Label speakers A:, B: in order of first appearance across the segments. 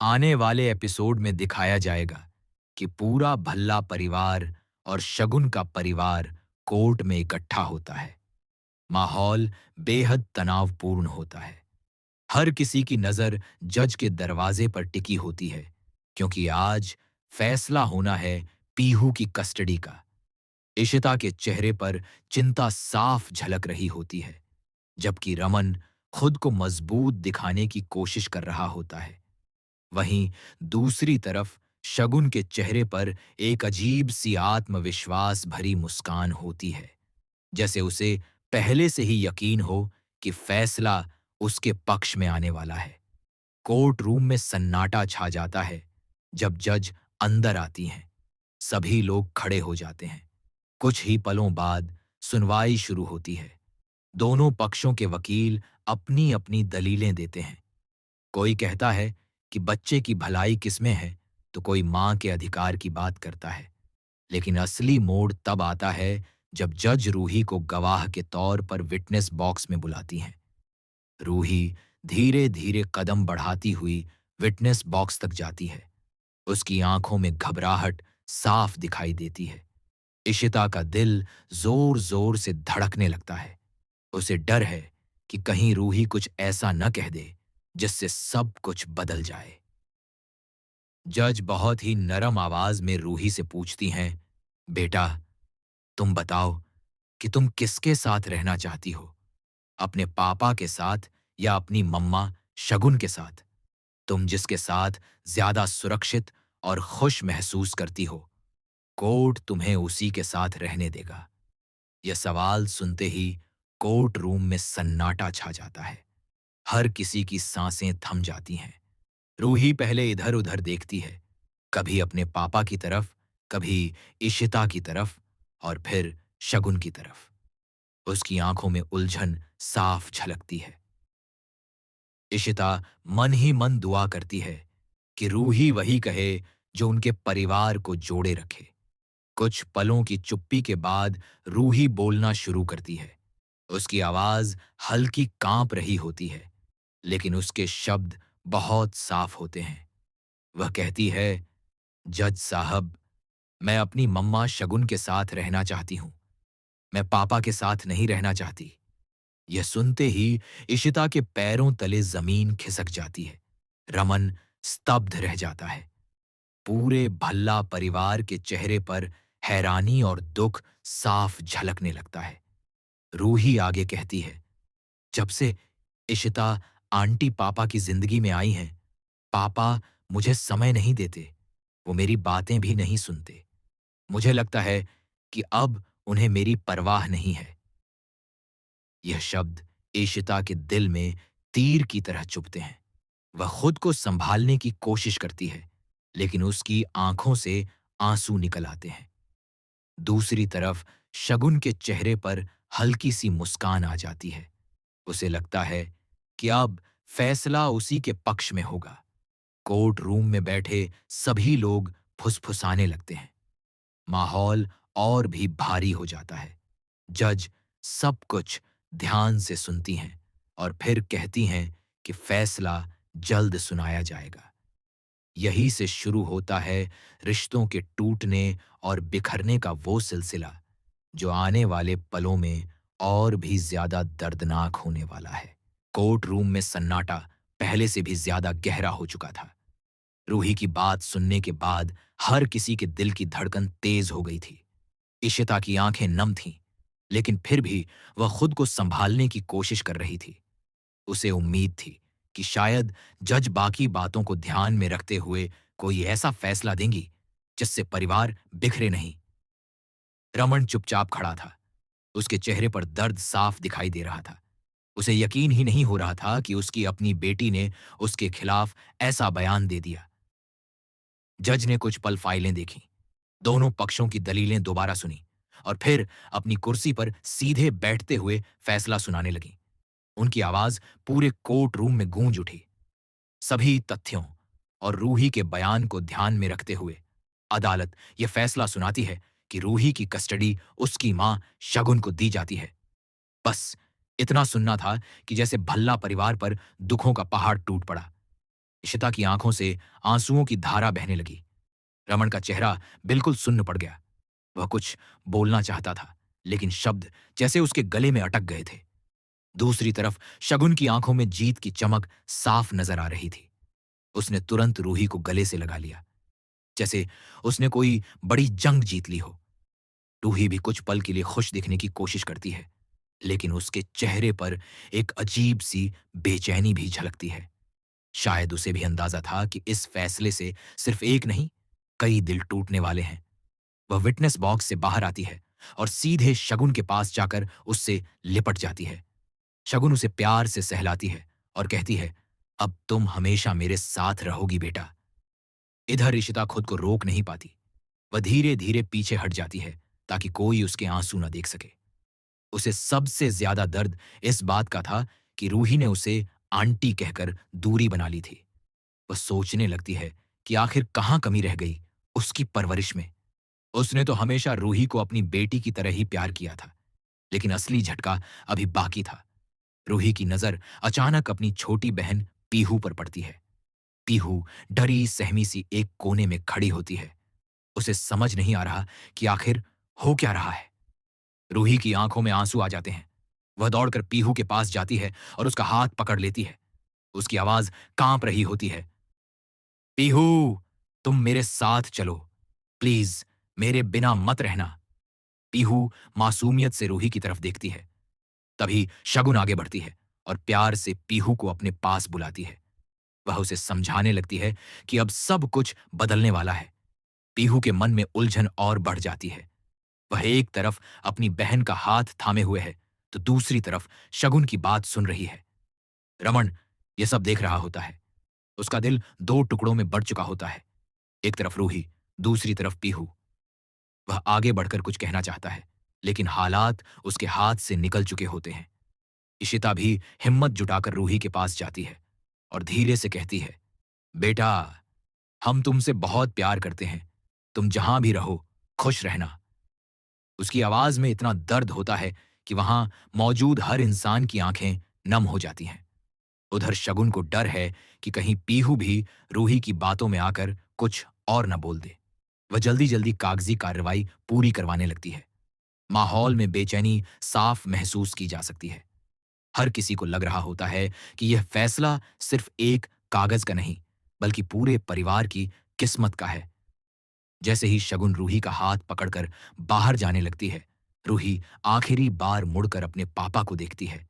A: आने वाले एपिसोड में दिखाया जाएगा कि पूरा भल्ला परिवार और शगुन का परिवार कोर्ट में इकट्ठा होता है। माहौल बेहद तनावपूर्ण होता है। हर किसी की नजर जज के दरवाजे पर टिकी होती है, क्योंकि आज फैसला होना है पीहू की कस्टडी का। इशिता के चेहरे पर चिंता साफ झलक रही होती है, जबकि रमन खुद को मजबूत दिखाने की कोशिश कर रहा होता है। वहीं दूसरी तरफ शगुन के चेहरे पर एक अजीब सी आत्मविश्वास भरी मुस्कान होती है, जैसे उसे पहले से ही यकीन हो कि फैसला उसके पक्ष में आने वाला है। कोर्ट रूम में सन्नाटा छा जाता है जब जज अंदर आती हैं। सभी लोग खड़े हो जाते हैं। कुछ ही पलों बाद सुनवाई शुरू होती है। दोनों पक्षों के वकील अपनी अपनी दलीलें देते हैं। कोई कहता है कि बच्चे की भलाई किसमें है, तो कोई मां के अधिकार की बात करता है। लेकिन असली मोड़ तब आता है जब जज रूही को गवाह के तौर पर विटनेस बॉक्स में बुलाती हैं। रूही धीरे धीरे कदम बढ़ाती हुई विटनेस बॉक्स तक जाती है। उसकी आंखों में घबराहट साफ दिखाई देती है। इशिता का दिल जोर जोर से धड़कने लगता है। उसे डर है कि कहीं रूही कुछ ऐसा न कह दे जिससे सब कुछ बदल जाए। जज बहुत ही नरम आवाज में रूही से पूछती हैं, बेटा, तुम बताओ कि तुम किसके साथ रहना चाहती हो, अपने पापा के साथ या अपनी मम्मा शगुन के साथ? तुम जिसके साथ ज्यादा सुरक्षित और खुश महसूस करती हो, कोर्ट तुम्हें उसी के साथ रहने देगा। यह सवाल सुनते ही कोर्ट रूम में सन्नाटा छा जाता है। हर किसी की सांसें थम जाती हैं। रूही पहले इधर-उधर देखती है, कभी अपने पापा की तरफ, कभी इशिता की तरफ और फिर शगुन की तरफ। उसकी आंखों में उलझन साफ झलकती है। इशिता मन ही मन दुआ करती है कि रूही वही कहे जो उनके परिवार को जोड़े रखे। कुछ पलों की चुप्पी के बाद रूही बोलना शुरू करती है। उसकी आवाज हल्की कांप रही होती है, लेकिन उसके शब्द बहुत साफ होते हैं। वह कहती है, जज साहब, मैं अपनी मम्मा शगुन के साथ रहना चाहती हूं। मैं पापा के साथ नहीं रहना चाहती। यह सुनते ही इशिता के पैरों तले जमीन खिसक जाती है। रमन स्तब्ध रह जाता है। पूरे भल्ला परिवार के चेहरे पर हैरानी और दुख साफ झलकने लगता है। रूही आगे कहती है, जब से इशिता आंटी पापा की जिंदगी में आई हैं, पापा मुझे समय नहीं देते। वो मेरी बातें भी नहीं सुनते। मुझे लगता है कि अब उन्हें मेरी परवाह नहीं है। यह शब्द इशिता के दिल में तीर की तरह चुभते हैं। वह खुद को संभालने की कोशिश करती है, लेकिन उसकी आंखों से आंसू निकल आते हैं। दूसरी तरफ शगुन के चेहरे पर हल्की सी मुस्कान आ जाती है। उसे लगता है कि अब फैसला उसी के पक्ष में होगा। कोर्ट रूम में बैठे सभी लोग फुसफुसाने लगते हैं। माहौल और भी भारी हो जाता है। जज सब कुछ ध्यान से सुनती हैं और फिर कहती हैं कि फैसला जल्द सुनाया जाएगा। यही से शुरू होता है रिश्तों के टूटने और बिखरने का वो सिलसिला जो आने वाले पलों में और भी ज्यादा दर्दनाक होने वाला है। कोर्ट रूम में सन्नाटा पहले से भी ज्यादा गहरा हो चुका था। रूही की बात सुनने के बाद हर किसी के दिल की धड़कन तेज हो गई थी। इशिता की आंखें नम थीं, लेकिन फिर भी वह खुद को संभालने की कोशिश कर रही थी। उसे उम्मीद थी कि शायद जज बाकी बातों को ध्यान में रखते हुए कोई ऐसा फैसला देंगी जिससे परिवार बिखरे नहीं। रमन चुपचाप खड़ा था। उसके चेहरे पर दर्द साफ दिखाई दे रहा था। उसे यकीन ही नहीं हो रहा था कि उसकी अपनी बेटी ने उसके खिलाफ ऐसा बयान दे दिया। जज ने कुछ पल फाइलें देखीं, दोनों पक्षों की दलीलें दोबारा सुनी और फिर अपनी कुर्सी पर सीधे बैठते हुए फैसला सुनाने लगी। उनकी आवाज पूरे कोर्ट रूम में गूंज उठी। सभी तथ्यों और रूही के बयान को ध्यान में रखते हुए अदालत यह फैसला सुनाती है कि रूही की कस्टडी उसकी मां शगुन को दी जाती है। बस इतना सुनना था कि जैसे भल्ला परिवार पर दुखों का पहाड़ टूट पड़ा। इशिता की आंखों से आंसुओं की धारा बहने लगी। रमन का चेहरा बिल्कुल सुन्न पड़ गया। वह कुछ बोलना चाहता था, लेकिन शब्द जैसे उसके गले में अटक गए थे। दूसरी तरफ शगुन की आंखों में जीत की चमक साफ नजर आ रही थी। उसने तुरंत रूही को गले से लगा लिया, जैसे उसने कोई बड़ी जंग जीत ली हो। रूही भी कुछ पल के लिए खुश दिखने की कोशिश करती है, लेकिन उसके चेहरे पर एक अजीब सी बेचैनी भी झलकती है। शायद उसे भी अंदाजा था कि इस फैसले से सिर्फ एक नहीं, कई दिल टूटने वाले हैं। वह विटनेस बॉक्स से बाहर आती है और सीधे शगुन के पास जाकर उससे लिपट जाती है। शगुन उसे प्यार से सहलाती है और कहती है, अब तुम हमेशा मेरे साथ रहोगी बेटा। इधर इशिता खुद को रोक नहीं पाती। वह धीरे धीरे पीछे हट जाती है ताकि कोई उसके आंसू न देख सके। उसे सबसे ज्यादा दर्द इस बात का था कि रूही ने उसे आंटी कहकर दूरी बना ली थी। वह सोचने लगती है कि आखिर कहाँ कमी रह गई उसकी परवरिश में। उसने तो हमेशा रूही को अपनी बेटी की तरह ही प्यार किया था, लेकिन असली झटका अभी बाकी था। रूही की नजर अचानक अपनी छोटी बहन पीहू पर पड़ती है। पीहू डरी सहमी सी एक कोने में खड़ी होती है। उसे समझ नहीं आ रहा कि आखिर हो क्या रहा है। रूही की आंखों में आंसू आ जाते हैं। वह दौड़कर पीहू के पास जाती है और उसका हाथ पकड़ लेती है। उसकी आवाज कांप रही होती है। पीहू, तुम मेरे साथ चलो, प्लीज, मेरे बिना मत रहना। पीहू मासूमियत से रूही की तरफ देखती है। तभी शगुन आगे बढ़ती है और प्यार से पीहू को अपने पास बुलाती है। वह उसे समझाने लगती है कि अब सब कुछ बदलने वाला है। पीहू के मन में उलझन और बढ़ जाती है। वह एक तरफ अपनी बहन का हाथ थामे हुए है, तो दूसरी तरफ शगुन की बात सुन रही है। रमन यह सब देख रहा होता है। उसका दिल दो टुकड़ों में बढ़ चुका होता है। एक तरफ रूही, दूसरी तरफ पीहू। वह आगे बढ़कर कुछ कहना चाहता है, लेकिन हालात उसके हाथ से निकल चुके होते हैं। इशिता भी हिम्मत जुटाकर रूही के पास जाती है और धीरे से कहती है, बेटा, हम तुमसे बहुत प्यार करते हैं। तुम जहां भी रहो, खुश रहना। उसकी आवाज में इतना दर्द होता है कि वहां मौजूद हर इंसान की आंखें नम हो जाती हैं। उधर शगुन को डर है कि कहीं पीहू भी रूही की बातों में आकर कुछ और न बोल दे। वह जल्दी जल्दी कागजी कार्रवाई पूरी करवाने लगती है। माहौल में बेचैनी साफ महसूस की जा सकती है। हर किसी को लग रहा होता है कि यह फैसला सिर्फ एक कागज का नहीं, बल्कि पूरे परिवार की किस्मत का है। जैसे ही शगुन रूही का हाथ पकड़कर बाहर जाने लगती है, रूही आखिरी बार मुड़कर अपने पापा को देखती है।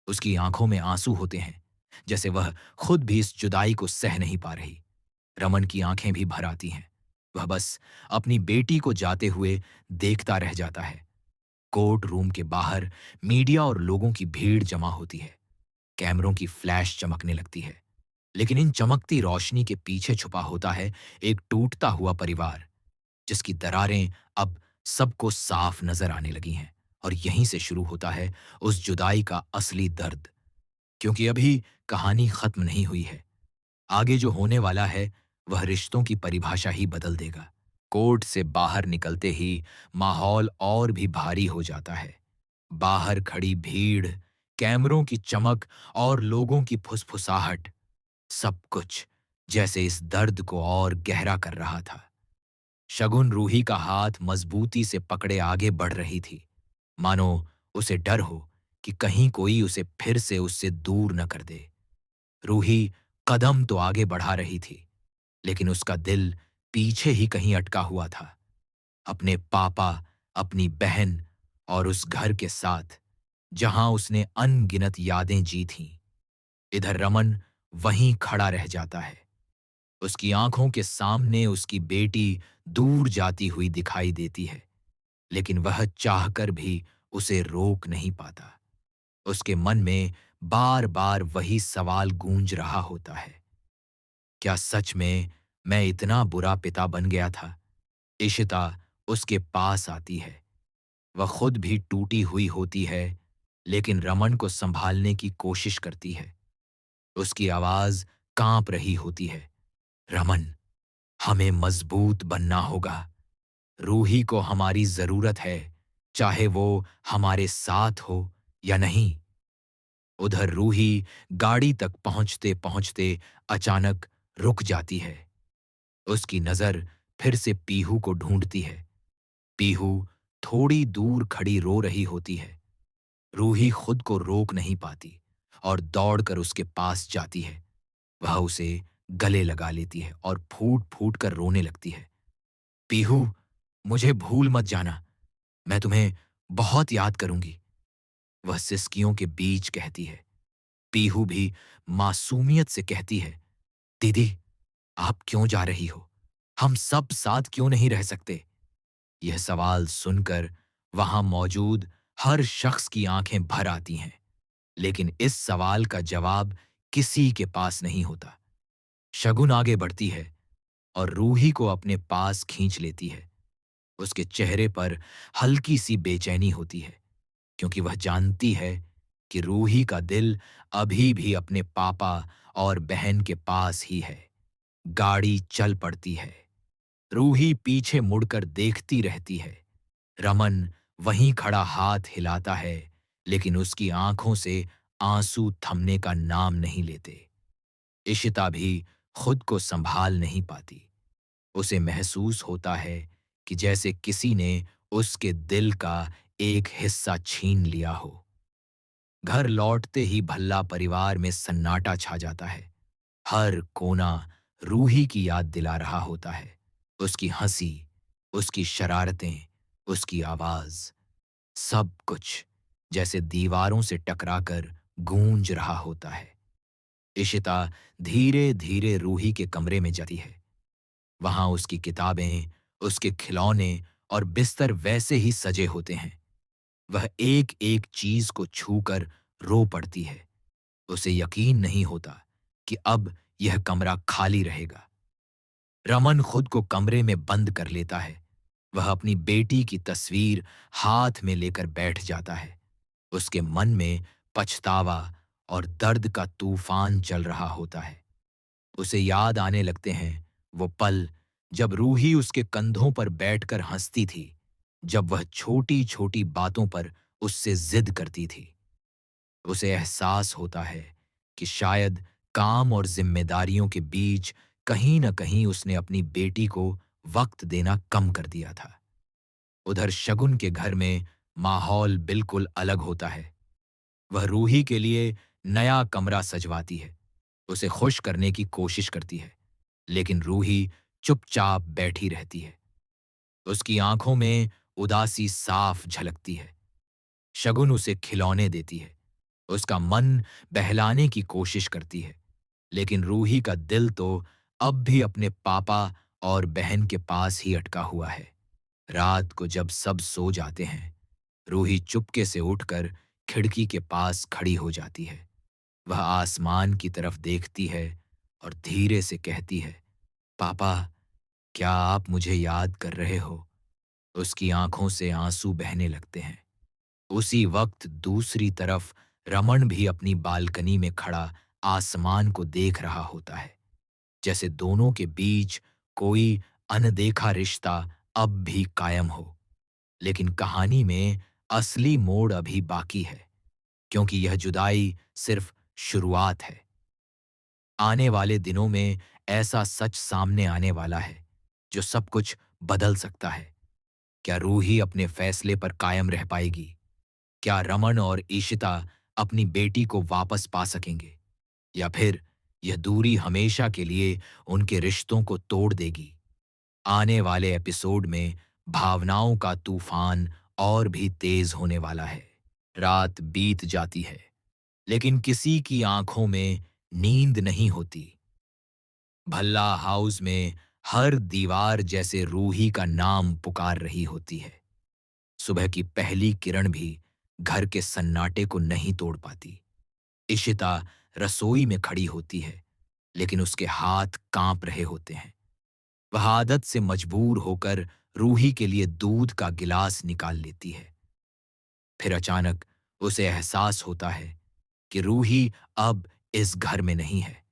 A: उसकी आंखों में आंसू होते हैं, जैसे वह खुद भी इस जुदाई को सह नहीं पा रही। रमन की आंखें भी भर आती हैं। वह बस अपनी बेटी को जाते हुए देखता रह जाता है। कोर्ट रूम के बाहर मीडिया और लोगों की भीड़ जमा होती है। कैमरों की फ्लैश चमकने लगती है, लेकिन इन चमकती रोशनी के पीछे छुपा होता है एक टूटता हुआ परिवार, जिसकी दरारें अब सबको साफ नजर आने लगी हैं। और यहीं से शुरू होता है उस जुदाई का असली दर्द, क्योंकि अभी कहानी खत्म नहीं हुई है। आगे जो होने वाला है वह रिश्तों की परिभाषा ही बदल देगा। कोर्ट से बाहर निकलते ही माहौल और भी भारी हो जाता है। बाहर खड़ी भीड़, कैमरों की चमक और लोगों की फुसफुसाहट, सब कुछ जैसे इस दर्द को और गहरा कर रहा था। शगुन रूही का हाथ मजबूती से पकड़े आगे बढ़ रही थी, मानो उसे डर हो कि कहीं कोई उसे फिर से उससे दूर न कर दे। रूही कदम तो आगे बढ़ा रही थी, लेकिन उसका दिल पीछे ही कहीं अटका हुआ था, अपने पापा, अपनी बहन और उस घर के साथ जहां उसने अनगिनत यादें जी थीं। इधर रमन वहीं खड़ा रह जाता है। उसकी आंखों के सामने उसकी बेटी दूर जाती हुई दिखाई देती है, लेकिन वह चाहकर भी उसे रोक नहीं पाता। उसके मन में बार बार वही सवाल गूंज रहा होता है, क्या सच में मैं इतना बुरा पिता बन गया था? इशिता उसके पास आती है। वह खुद भी टूटी हुई होती है, लेकिन रमन को संभालने की कोशिश करती है। उसकी आवाज कांप रही होती है। रमन, हमें मजबूत बनना होगा। रूही को हमारी जरूरत है, चाहे वो हमारे साथ हो या नहीं। उधर रूही गाड़ी तक पहुंचते पहुंचते अचानक रुक जाती है। उसकी नजर फिर से पीहू को ढूंढती है। पीहू थोड़ी दूर खड़ी रो रही होती है। रूही खुद को रोक नहीं पाती और दौड़कर उसके पास जाती है। वह उसे गले लगा लेती है और फूट फूट कर रोने लगती है। पीहू, मुझे भूल मत जाना। मैं तुम्हें बहुत याद करूंगी, वह सिसकियों के बीच कहती है। पीहू भी मासूमियत से कहती है, दीदी, आप क्यों जा रही हो? हम सब साथ क्यों नहीं रह सकते? यह सवाल सुनकर वहां मौजूद हर शख्स की आंखें भर आती हैं, लेकिन इस सवाल का जवाब किसी के पास नहीं होता। शगुन आगे बढ़ती है और रूही को अपने पास खींच लेती है। उसके चेहरे पर हल्की सी बेचैनी होती है, क्योंकि वह जानती है कि रूही का दिल अभी भी अपने पापा और बहन के पास ही है। गाड़ी चल पड़ती है। रूही पीछे मुड़कर देखती रहती है। रमन वहीं खड़ा हाथ हिलाता है, लेकिन उसकी आंखों से आंसू थमने का नाम नहीं लेते। इशिता भी खुद को संभाल नहीं पाती। उसे महसूस होता है कि जैसे किसी ने उसके दिल का एक हिस्सा छीन लिया हो। घर लौटते ही भल्ला परिवार में सन्नाटा छा जाता है। हर कोना रूही की याद दिला रहा होता है। उसकी हंसी, उसकी शरारतें, उसकी आवाज, सब कुछ जैसे दीवारों से टकराकर गूंज रहा होता है। इशिता धीरे धीरे रूही के कमरे में जाती है। वहां उसकी किताबें, उसके खिलौने और बिस्तर वैसे ही सजे होते हैं। वह एक एक चीज को छूकर रो पड़ती है। उसे यकीन नहीं होता कि अब यह कमरा खाली रहेगा। रमन खुद को कमरे में बंद कर लेता है। वह अपनी बेटी की तस्वीर हाथ में लेकर बैठ जाता है। उसके मन में पछतावा और दर्द का तूफान चल रहा होता है। उसे याद आने लगते हैं वो पल जब रूही उसके कंधों पर बैठकर हंसती थी, जब वह छोटी-छोटी बातों पर उससे जिद करती थी। उसे एहसास होता है कि शायद काम और जिम्मेदारियों के बीच कहीं न कहीं उसने अपनी बेटी को वक्त देना कम कर दिया था। उधर शगुन के घर में माहौल बिल्कुल अलग होता है। वह रूही के लिए नया कमरा सजवाती है, उसे खुश करने की कोशिश करती है, लेकिन रूही चुपचाप बैठी रहती है। उसकी आंखों में उदासी साफ झलकती है। शगुन उसे खिलौने देती है, उसका मन बहलाने की कोशिश करती है, लेकिन रूही का दिल तो अब भी अपने पापा और बहन के पास ही अटका हुआ है। रात को जब सब सो जाते हैं, रूही चुपके से उठकर खिड़की के पास खड़ी हो जाती है। वह आसमान की तरफ देखती है और धीरे से कहती है, पापा, क्या आप मुझे याद कर रहे हो? उसकी आंखों से आंसू बहने लगते हैं। उसी वक्त दूसरी तरफ रमन भी अपनी बालकनी में खड़ा आसमान को देख रहा होता है, जैसे दोनों के बीच कोई अनदेखा रिश्ता अब भी कायम हो। लेकिन कहानी में असली मोड़ अभी बाकी है, क्योंकि यह जुदाई सिर्फ शुरुआत है। आने वाले दिनों में ऐसा सच सामने आने वाला है जो सब कुछ बदल सकता है। क्या रूही अपने फैसले पर कायम रह पाएगी? क्या रमन और ईशिता अपनी बेटी को वापस पा सकेंगे, या फिर यह दूरी हमेशा के लिए उनके रिश्तों को तोड़ देगी? आने वाले एपिसोड में भावनाओं का तूफान और भी तेज होने वाला है। रात बीत जाती है, लेकिन किसी की आंखों में नींद नहीं होती। भल्ला हाउस में हर दीवार जैसे रूही का नाम पुकार रही होती है। सुबह की पहली किरण भी घर के सन्नाटे को नहीं तोड़ पाती। इशिता रसोई में खड़ी होती है, लेकिन उसके हाथ कांप रहे होते हैं। वह आदत से मजबूर होकर रूही के लिए दूध का गिलास निकाल लेती है। फिर अचानक उसे एहसास होता है कि रूही अब इस घर में नहीं है।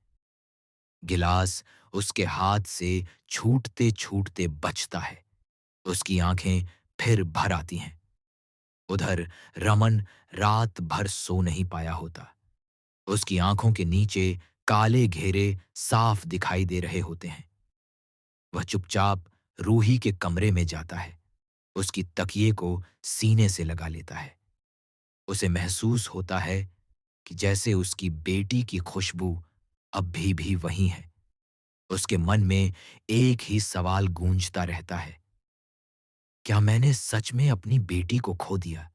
A: गिलास उसके हाथ से छूटते छूटते बचता है। उसकी आंखें फिर भर आती हैं। उधर रमन रात भर सो नहीं पाया होता। उसकी आंखों के नीचे काले घेरे साफ दिखाई दे रहे होते हैं। वह चुपचाप रूही के कमरे में जाता है, उसकी तकिए को सीने से लगा लेता है। उसे महसूस होता है कि जैसे उसकी बेटी की खुशबू अब भी वही है। उसके मन में एक ही सवाल गूंजता रहता है, क्या मैंने सच में अपनी बेटी को खो दिया?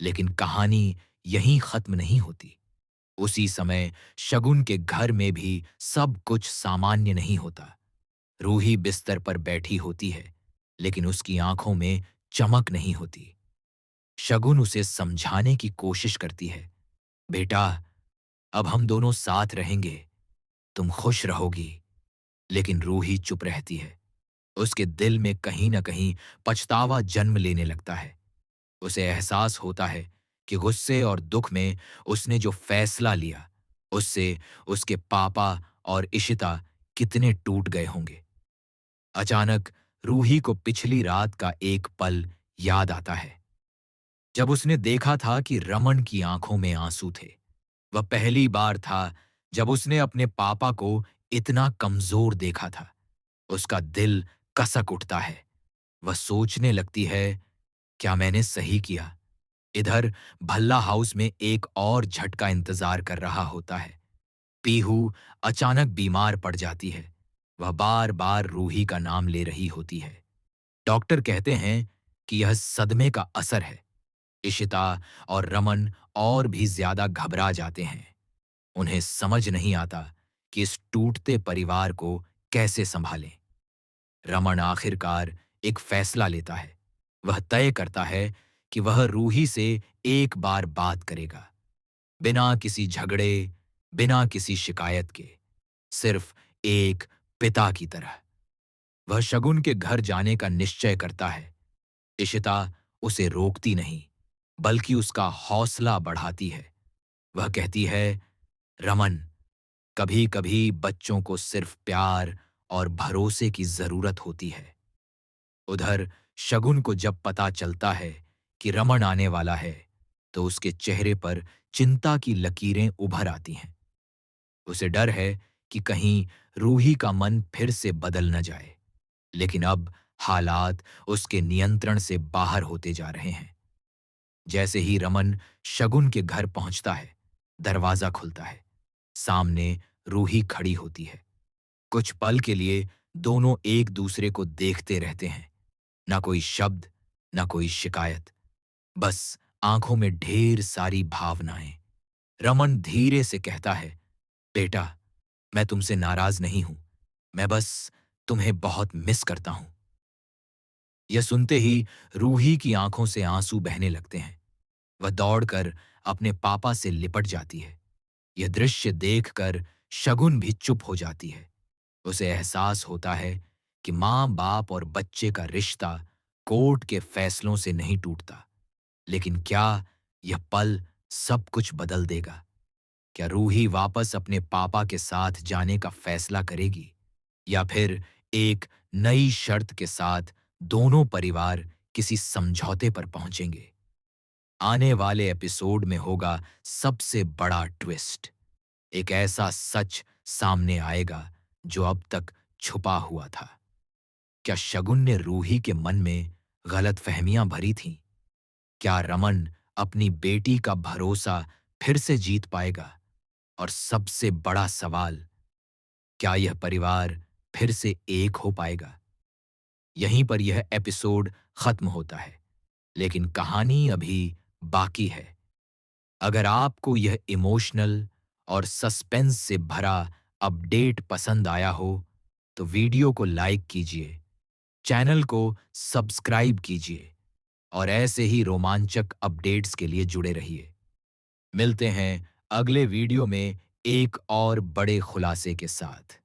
A: लेकिन कहानी यहीं खत्म नहीं होती। उसी समय शगुन के घर में भी सब कुछ सामान्य नहीं होता। रूही बिस्तर पर बैठी होती है, लेकिन उसकी आंखों में चमक नहीं होती। शगुन उसे समझाने की कोशिश करती है, बेटा, अब हम दोनों साथ रहेंगे, तुम खुश रहोगी। लेकिन रूही चुप रहती है। उसके दिल में कहीं न कहीं पछतावा जन्म लेने लगता है। उसे एहसास होता है कि गुस्से और दुख में उसने जो फैसला लिया, उससे उसके पापा और इशिता कितने टूट गए होंगे। अचानक रूही को पिछली रात का एक पल याद आता है, जब उसने देखा था कि रमन की आंखों में आंसू थे। वह पहली बार था जब उसने अपने पापा को इतना कमजोर देखा था। उसका दिल कसक उठता है। वह सोचने लगती है, क्या मैंने सही किया? इधर भल्ला हाउस में एक और झटका इंतजार कर रहा होता है। पीहू अचानक बीमार पड़ जाती है। वह बार बार रूही का नाम ले रही होती है। डॉक्टर कहते हैं कि यह सदमे का असर है। इशिता और रमन और भी ज्यादा घबरा जाते हैं। उन्हें समझ नहीं आता कि इस टूटते परिवार को कैसे संभालें। रमन आखिरकार एक फैसला लेता है। वह तय करता है कि वह रूही से एक बार बात करेगा, बिना किसी झगड़े, बिना किसी शिकायत के, सिर्फ एक पिता की तरह। वह शगुन के घर जाने का निश्चय करता है। इशिता उसे रोकती नहीं, बल्कि उसका हौसला बढ़ाती है। वह कहती है, रमन, कभी कभी बच्चों को सिर्फ प्यार और भरोसे की जरूरत होती है। उधर शगुन को जब पता चलता है कि रमन आने वाला है, तो उसके चेहरे पर चिंता की लकीरें उभर आती हैं। उसे डर है कि कहीं रूही का मन फिर से बदल न जाए। लेकिन अब हालात उसके नियंत्रण से बाहर होते जा रहे हैं। जैसे ही रमन शगुन के घर पहुंचता है, दरवाजा खुलता है। सामने रूही खड़ी होती है। कुछ पल के लिए दोनों एक दूसरे को देखते रहते हैं। ना कोई शब्द, ना कोई शिकायत, बस आंखों में ढेर सारी भावनाएं। रमन धीरे से कहता है, बेटा, मैं तुमसे नाराज नहीं हूं, मैं बस तुम्हें बहुत मिस करता हूं। यह सुनते ही रूही की आंखों से आंसू बहने लगते हैं। वह दौड़कर अपने पापा से लिपट जाती है। यह दृश्य देखकर शगुन भी चुप हो जाती है। उसे एहसास होता है कि मां बाप और बच्चे का रिश्ता कोर्ट के फैसलों से नहीं टूटता। लेकिन क्या यह पल सब कुछ बदल देगा? क्या रूही वापस अपने पापा के साथ जाने का फैसला करेगी, या फिर एक नई शर्त के साथ दोनों परिवार किसी समझौते पर पहुंचेंगे? आने वाले एपिसोड में होगा सबसे बड़ा ट्विस्ट। एक ऐसा सच सामने आएगा जो अब तक छुपा हुआ था। क्या शगुन ने रूही के मन में गलतफहमियां भरी थीं? क्या रमन अपनी बेटी का भरोसा फिर से जीत पाएगा? और सबसे बड़ा सवाल, क्या यह परिवार फिर से एक हो पाएगा? यहीं पर यह एपिसोड खत्म होता है, लेकिन कहानी अभी बाकी है। अगर आपको यह इमोशनल और सस्पेंस से भरा अपडेट पसंद आया हो, तो वीडियो को लाइक कीजिए, चैनल को सब्सक्राइब कीजिए और ऐसे ही रोमांचक अपडेट्स के लिए जुड़े रहिए। मिलते हैं अगले वीडियो में एक और बड़े खुलासे के साथ।